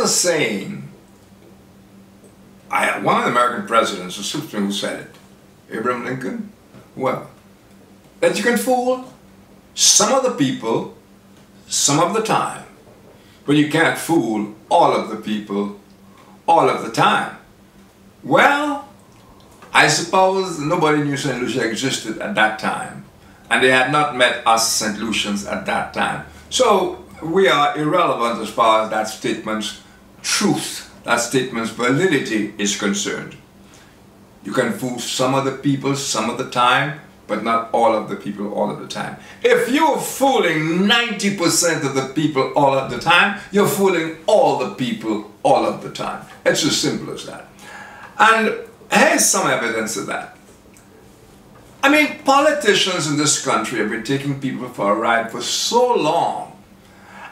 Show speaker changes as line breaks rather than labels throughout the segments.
a saying, one of the American presidents, the Supreme, who said it, Abraham Lincoln, well, that you can fool some of the people some of the time, but you can't fool all of the people all of the time. Well, I suppose nobody knew St. Lucia existed at that time, and they had not met us St. Lucians at that time. So we are irrelevant as far as that statement's truth, that statement's validity is concerned. You can fool some of the people some of the time, but not all of the people all of the time. If you're fooling 90% of the people all of the time, you're fooling all the people all of the time. It's as simple as that. And here's some evidence of that. I mean, politicians in this country have been taking people for a ride for so long.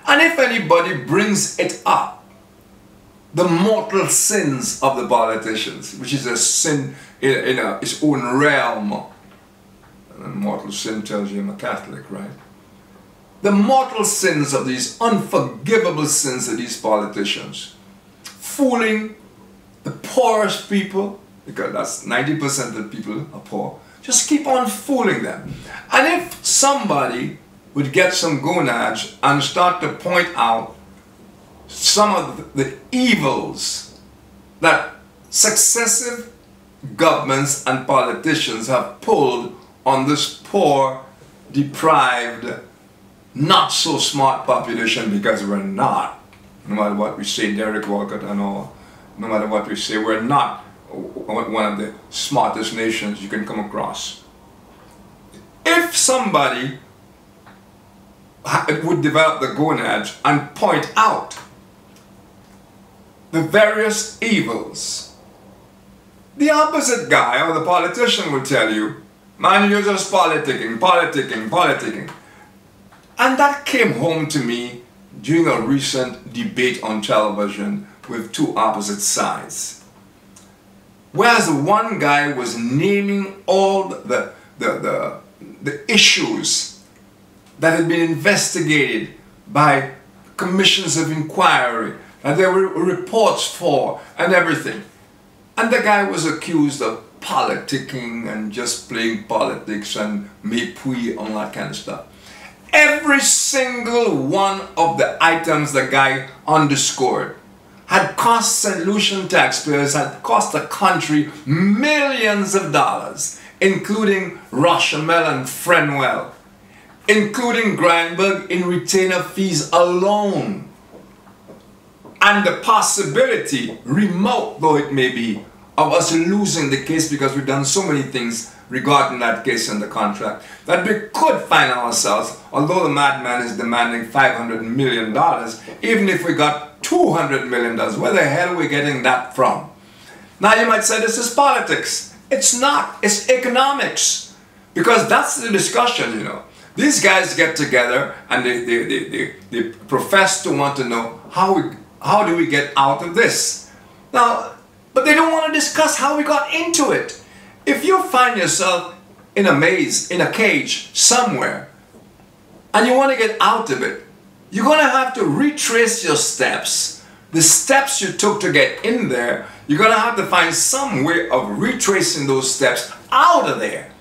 And if anybody brings it up, the mortal sins of the politicians, which is a sin in its own realm. And mortal sin tells you I'm a Catholic, right? The mortal sins of these unforgivable sins of these politicians. Fooling the poorest people, because that's 90% of the people are poor. Just keep on fooling them. And if somebody would get some gonads and start to point out some of the evils that successive governments and politicians have pulled on this poor, deprived, not so smart population, because we're not, no matter what we say, Derek Walcott and all, no matter what we say, we're not one of the smartest nations you can come across. If somebody would develop the gonads and point out the various evils, the opposite guy or the politician will tell you, man, you're just politicking. And that came home to me during a recent debate on television with two opposite sides. Whereas one guy was naming all the issues that had been investigated by commissions of inquiry, and there were reports for and everything. And the guy was accused of politicking and just playing politics and mépris, all that kind of stuff. Every single one of the items the guy underscored had cost St. Lucian taxpayers, had cost the country millions of dollars, including Rochamel and Frenwell, including Grindberg in retainer fees alone. And the possibility, remote though it may be, of us losing the case because we've done so many things regarding that case in the contract, that we could find ourselves, although the madman is demanding $500 million, even if we got $200 million, where the hell are we getting that from? Now you might say this is politics. It's not, it's economics. Because that's the discussion, you know. These guys get together and they profess to want to know how do we get out of this. Now, but they don't want to discuss how we got into it. If you find yourself in a maze, in a cage somewhere, and you want to get out of it, you're going to have to retrace your steps. The steps you took to get in there, you're going to have to find some way of retracing those steps out of there.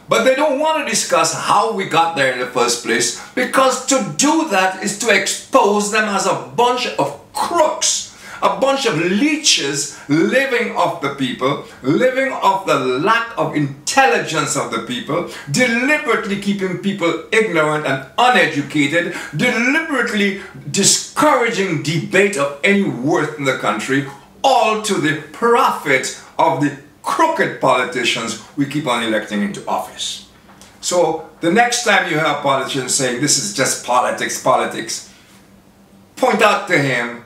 But they don't want to discuss how we got there in the first place, because to do that is to expose them as a bunch of crooks. A bunch of leeches living off the people, living off the lack of intelligence of the people, deliberately keeping people ignorant and uneducated, deliberately discouraging debate of any worth in the country, all to the profit of the crooked politicians we keep on electing into office. So the next time you hear a politician saying this is just politics, point out to him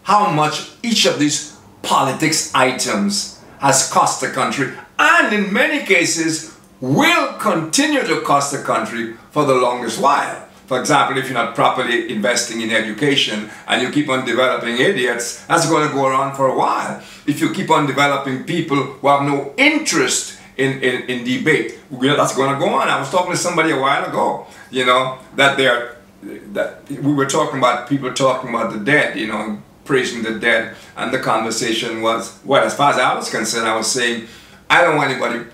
how much each of these politics items has cost the country, and in many cases will continue to cost the country for the longest while. For example, if you're not properly investing in education and you keep on developing idiots, that's going to go around for a while. If you keep on developing people who have no interest in debate, that's going to go on. I was talking to somebody a while ago, you know, that we were talking about people talking about the dead, you know, praising the dead, and the conversation was, well, as far as I was concerned, I was saying, I don't want anybody,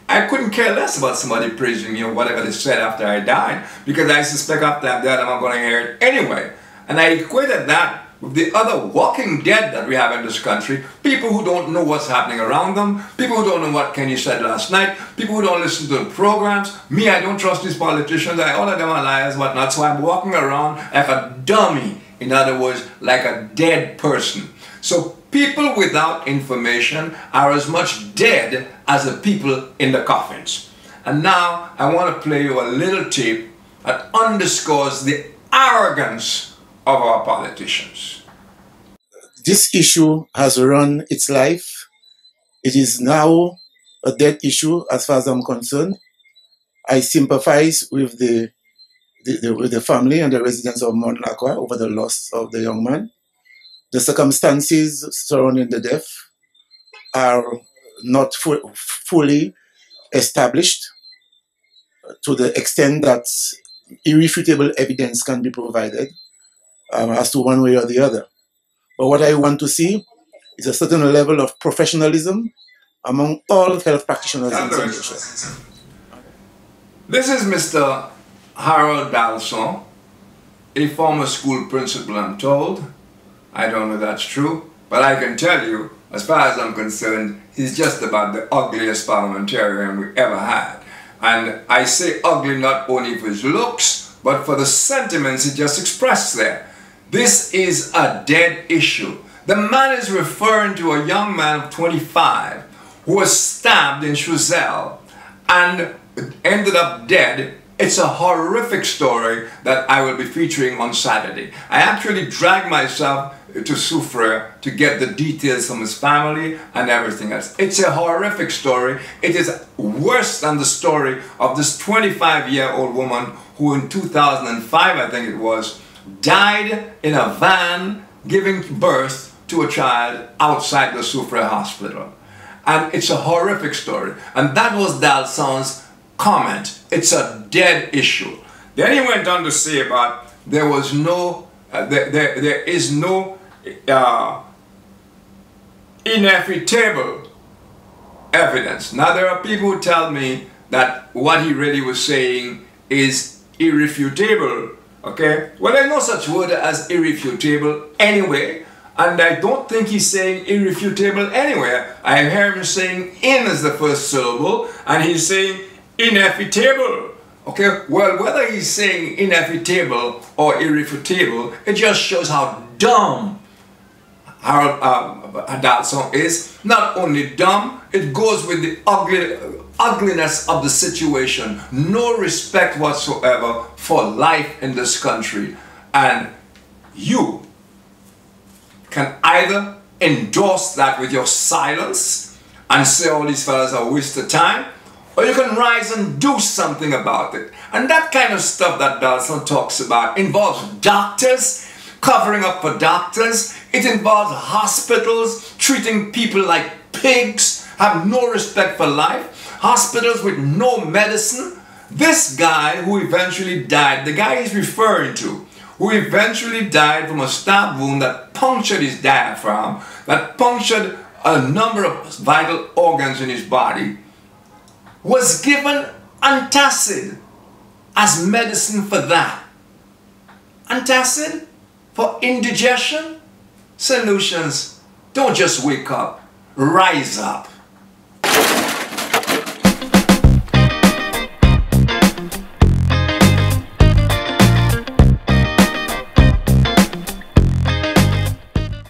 I couldn't care less about somebody praising me or whatever they said after I died, because I suspect after I'm dead, I'm not going to hear it anyway. And I equated that with the other walking dead that we have in this country, people who don't know what's happening around them, people who don't know what Kenny said last night, people who don't listen to the programs. Me, I don't trust these politicians. All of them are liars, whatnot. So I'm walking around like a dummy. In other words, like a dead person. So people without information are as much dead as the people in the coffins. And now I want to play you a little tape that underscores the arrogance of our politicians.
This issue has run its life. It is now a dead issue as far as I'm concerned. I sympathize with the family and the residents of Mount Lacroix over the loss of the young man. The circumstances surrounding the death are not fully established to the extent that irrefutable evidence can be provided as to one way or the other. But what I want to see is a certain level of professionalism among all health practitioners in St. Lucia.
This is Mr. Harold Dalsan, a former school principal, I'm told. I don't know if that's true, but I can tell you, as far as I'm concerned, he's just about the ugliest parliamentarian we ever had. And I say ugly not only for his looks, but for the sentiments he just expressed there. This is a dead issue. The man is referring to a young man of 25 who was stabbed in Choiseul and ended up dead. It's a horrific story that I will be featuring on Saturday. I actually dragged myself to Soufriere to get the details from his family and everything else. It's a horrific story. It is worse than the story of this 25-year-old woman who in 2005, I think it was, died in a van giving birth to a child outside the Soufriere hospital. And it's a horrific story. And that was Dalsan's comment. It's a dead issue. Then he went on to say about there is no inevitable evidence. Now there are people who tell me that what he really was saying is irrefutable. Okay? Well, there's no such word as irrefutable anyway, and I don't think he's saying irrefutable anywhere. I hear him saying in as the first syllable, and he's saying inevitable. Okay? Well, whether he's saying inevitable or irrefutable, it just shows how dumb Harold Dalsan is. Not only dumb, it goes with the ugliness of the situation. No respect whatsoever for life in this country. And you can either endorse that with your silence and say all these fellas are a waste of time, or you can rise and do something about it. And that kind of stuff that Dalsan talks about involves doctors, covering up for doctors. It involves hospitals treating people like pigs, have no respect for life, hospitals with no medicine. This guy who eventually died, the guy he's referring to, who eventually died from a stab wound that punctured his diaphragm, that punctured a number of vital organs in his body, was given antacid as medicine for that. Antacid for indigestion? Solutions. Don't just wake up. Rise up.